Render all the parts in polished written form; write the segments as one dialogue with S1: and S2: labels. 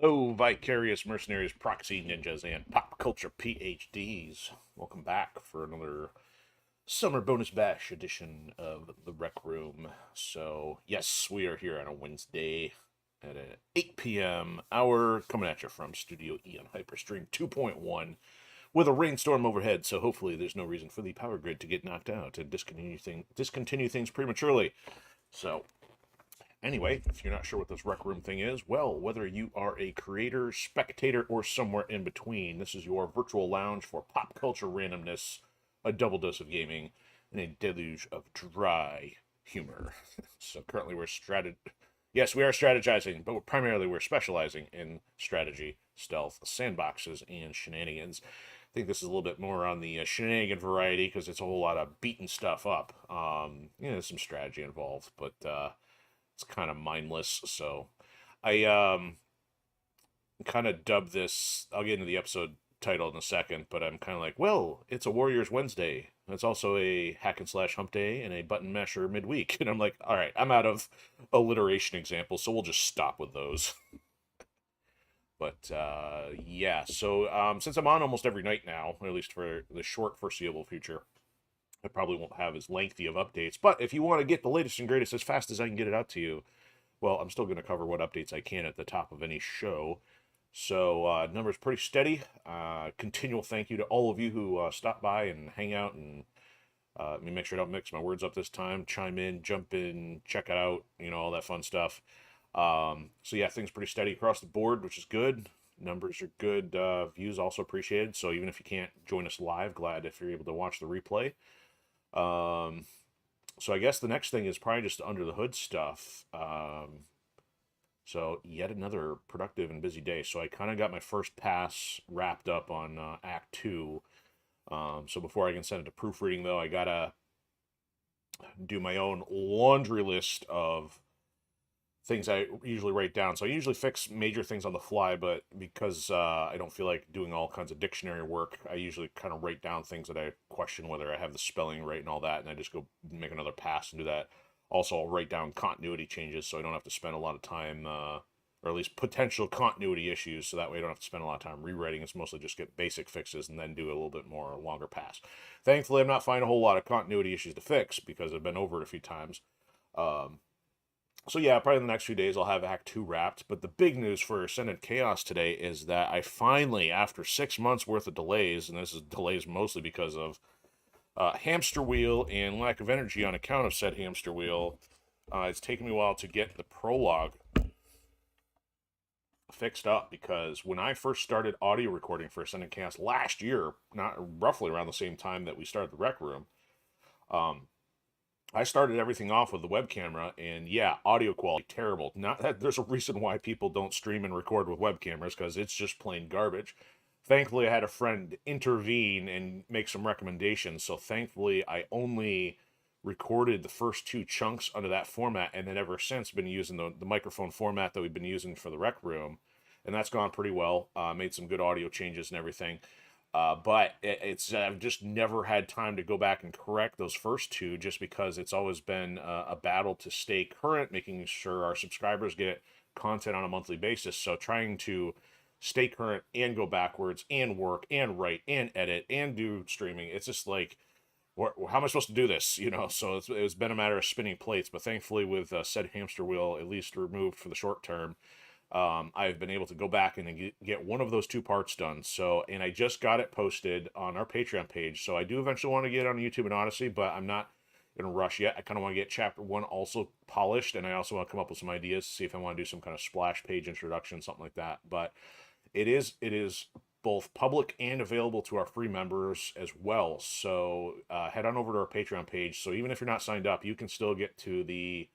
S1: Oh, vicarious mercenaries, proxy ninjas, and pop culture PhDs. Welcome back for another summer bonus bash edition of the Rec Room. So, yes, we are here on a Wednesday at a 8 p.m. hour, coming at you from Studio E on Hyperstream 2.1 with a rainstorm overhead. So, hopefully, there's no reason for the power grid to get knocked out and discontinue things prematurely. So, anyway, if you're not sure what this Rec Room thing is, well, whether you are a creator, spectator, or somewhere in between, this is your virtual lounge for pop culture randomness, a double dose of gaming, and a deluge of dry humor. So currently Yes, we are strategizing, but primarily we're specializing in strategy, stealth, sandboxes, and shenanigans. I think this is a little bit more on the shenanigan variety because it's a whole lot of beating stuff up. There's some strategy involved, but it's kind of mindless. So I kind of dubbed this. I'll get into the episode title in a second, but I'm kind of like, well, it's a Warriors Wednesday. It's also a hack and slash hump day and a button masher midweek. And I'm like, all right, I'm out of alliteration examples, so we'll just stop with those. But yeah, so since I'm on almost every night now, or at least for the short foreseeable future, I probably won't have as lengthy of updates. But if you want to get the latest and greatest as fast as I can get it out to you, well, I'm still going to cover what updates I can at the top of any show. So, numbers pretty steady. Continual thank you to all of you who stop by and hang out and let me make sure I don't mix my words up this time. Chime in, jump in, check it out, all that fun stuff. So, yeah, things pretty steady across the board, which is good. Numbers are good. Views also appreciated. So, even if you can't join us live, glad if you're able to watch the replay. So I guess the next thing is probably just under the hood stuff. So yet another productive and busy day. So I kind of got my first pass wrapped up on Act Two. So before I can send it to proofreading, though, I gotta do my own laundry list of things I usually write down. So I usually fix major things on the fly, but because I don't feel like doing all kinds of dictionary work, I usually kind of write down things that I question whether I have the spelling right and all that, and I just go make another pass and do that. Also, I'll write down continuity changes so I don't have to spend a lot of time, or at least potential continuity issues, so that way I don't have to spend a lot of time rewriting. It's mostly just get basic fixes and then do a little bit more longer pass. Thankfully, I'm not finding a whole lot of continuity issues to fix because I've been over it a few times. Um, so yeah, probably in the next few days I'll have Act 2 wrapped. But the big news for Ascended Chaos today is that I finally, after 6 months worth of delays, and this is delays mostly because of hamster wheel and lack of energy on account of said hamster wheel, it's taken me a while to get the prologue fixed up because when I first started audio recording for Ascended Chaos last year, not roughly around the same time that we started the Rec Room, um, I started everything off with the web camera, and yeah, audio quality terrible. Not that there's a reason why people don't stream and record with web cameras because it's just plain garbage. Thankfully, I had a friend intervene and make some recommendations. So thankfully, I only recorded the first two chunks under that format, and then ever since been using the microphone format that we've been using for the Rec Room, and that's gone pretty well. Made some good audio changes and everything. But it's I've just never had time to go back and correct those first two just because it's always been a battle to stay current, making sure our subscribers get content on a monthly basis. So trying to stay current and go backwards and work and write and edit and do streaming, it's just like, how am I supposed to do this? So it's been a matter of spinning plates. But thankfully, with said hamster wheel at least removed for the short term, I've been able to go back and get one of those two parts done. So, and I just got it posted on our Patreon page. So I do eventually want to get it on YouTube and Odyssey, but I'm not in a rush yet. I kind of want to get chapter one also polished, and I also want to come up with some ideas to see if I want to do some kind of splash page introduction, something like that. But it is both public and available to our free members as well. So head on over to our Patreon page. So even if you're not signed up, you can still get to the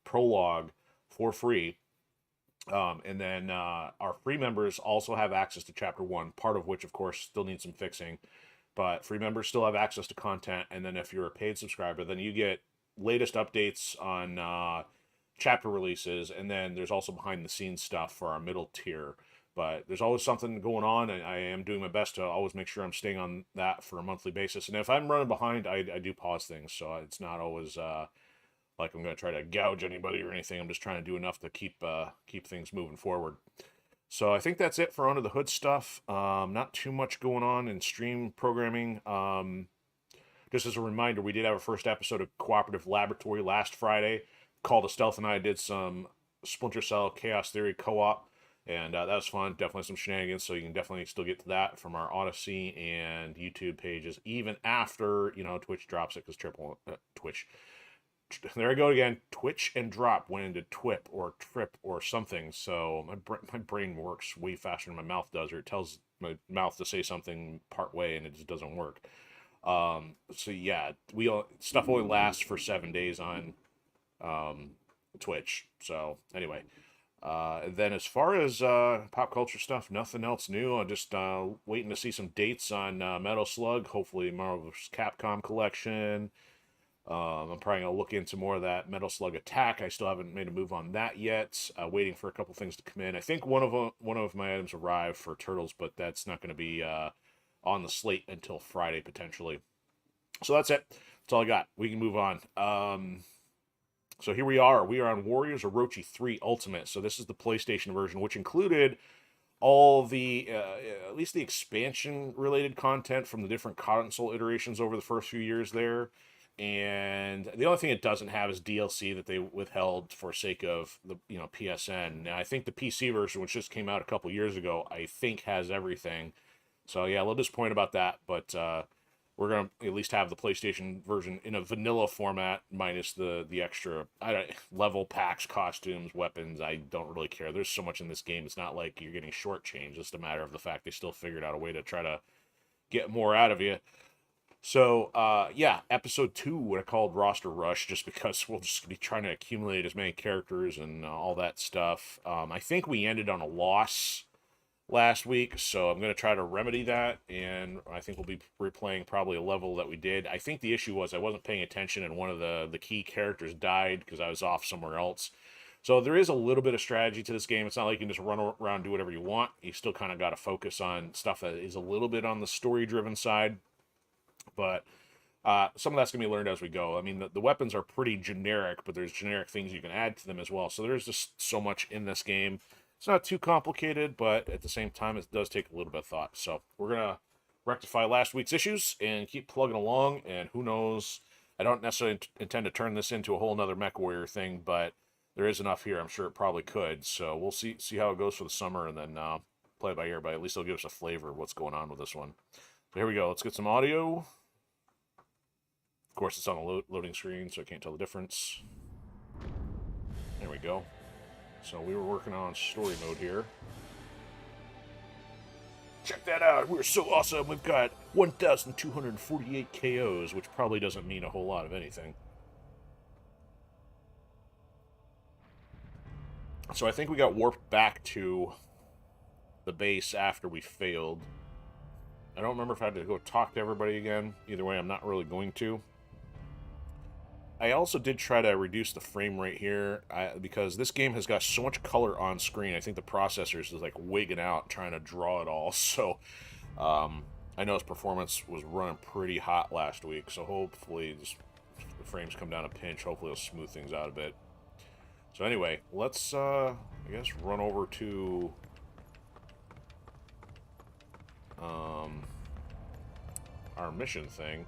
S1: prologue for free. And then our free members also have access to chapter one, part of which, of course, still needs some fixing. But free members still have access to content. And then if you're a paid subscriber, then you get latest updates on chapter releases. And then there's also behind the scenes stuff for our middle tier. But there's always something going on, and I am doing my best to always make sure I'm staying on that for a monthly basis. And if I'm running behind, I do pause things. So it's not always like I'm going to try to gouge anybody or anything. I'm just trying to do enough to keep things moving forward. So I think that's it for Under the Hood stuff. Not too much going on in stream programming. Just as a reminder, we did have our first episode of Cooperative Laboratory last Friday. Call to Stealth and I did some Splinter Cell Chaos Theory co-op, and that was fun. Definitely some shenanigans, so you can definitely still get to that from our Odysee and YouTube pages, even after, Twitch drops it, because Twitch. There I go again. Twitch and drop went into twip or trip or something. So my brain works way faster than my mouth does, or it tells my mouth to say something part way and it just doesn't work. So yeah, stuff only lasts for 7 days on Twitch. So anyway, then as far as pop culture stuff, nothing else new. I'm just waiting to see some dates on Metal Slug. Hopefully Marvel's Capcom collection. I'm probably going to look into more of that Metal Slug Attack. I still haven't made a move on that yet. Waiting for a couple things to come in. I think one of my items arrived for Turtles, but that's not going to be on the slate until Friday, potentially. So that's it. That's all I got. We can move on. So here we are. We are on Warriors Orochi 3 Ultimate. So this is the PlayStation version, which included all the, at least the expansion-related content from the different console iterations over the first few years there. And the only thing it doesn't have is DLC that they withheld for sake of the PSN. Now, I think the PC version, which just came out a couple years ago, I think has everything. So yeah, a little disappointed about that, but we're gonna at least have the PlayStation version in a vanilla format, minus the extra level packs, costumes, weapons. I don't really care. There's so much in this game. It's not like you're getting shortchanged. It's just a matter of the fact they still figured out a way to try to get more out of you. So, yeah, episode 2, what I called Roster Rush, just because we'll just be trying to accumulate as many characters and all that stuff. I think we ended on a loss last week, so I'm going to try to remedy that, and I think we'll be replaying probably a level that we did. I think the issue was I wasn't paying attention, and one of the key characters died because I was off somewhere else. So there is a little bit of strategy to this game. It's not like you can just run around and do whatever you want. You still kind of got to focus on stuff that is a little bit on the story-driven side. But some of that's going to be learned as we go. I mean, the weapons are pretty generic, but there's generic things you can add to them as well. So there's just so much in this game. It's not too complicated, but at the same time, it does take a little bit of thought. So we're going to rectify last week's issues and keep plugging along. And who knows, I don't necessarily intend to turn this into a whole nother Mech Warrior thing, but there is enough here. I'm sure it probably could. So we'll see how it goes for the summer, and then play it by ear. But at least it'll give us a flavor of what's going on with this one. So here we go. Let's get some audio. Of course, it's on a loading screen, so I can't tell the difference. There we go. So we were working on story mode here. Check that out. We're so awesome. We've got 1,248 KOs, which probably doesn't mean a whole lot of anything. So I think we got warped back to the base after we failed. I don't remember if I had to go talk to everybody again. Either way, I'm not really going to. I also did try to reduce the frame rate here because this game has got so much color on screen. I think the processor is like wigging out trying to draw it all. So I know its performance was running pretty hot last week. So hopefully the frames come down a pinch. Hopefully it'll smooth things out a bit. So anyway, let's I guess run over to our mission thing.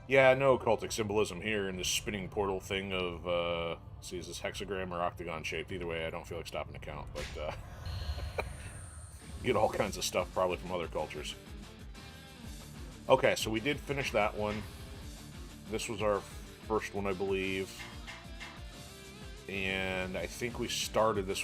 S1: Yeah, no occultic symbolism here in this spinning portal thing of, see, is this hexagram or octagon shaped? Either way, I don't feel like stopping to count, but, you get all kinds of stuff probably from other cultures. Okay, so we did finish that one. This was our first one, I believe. And I think we started this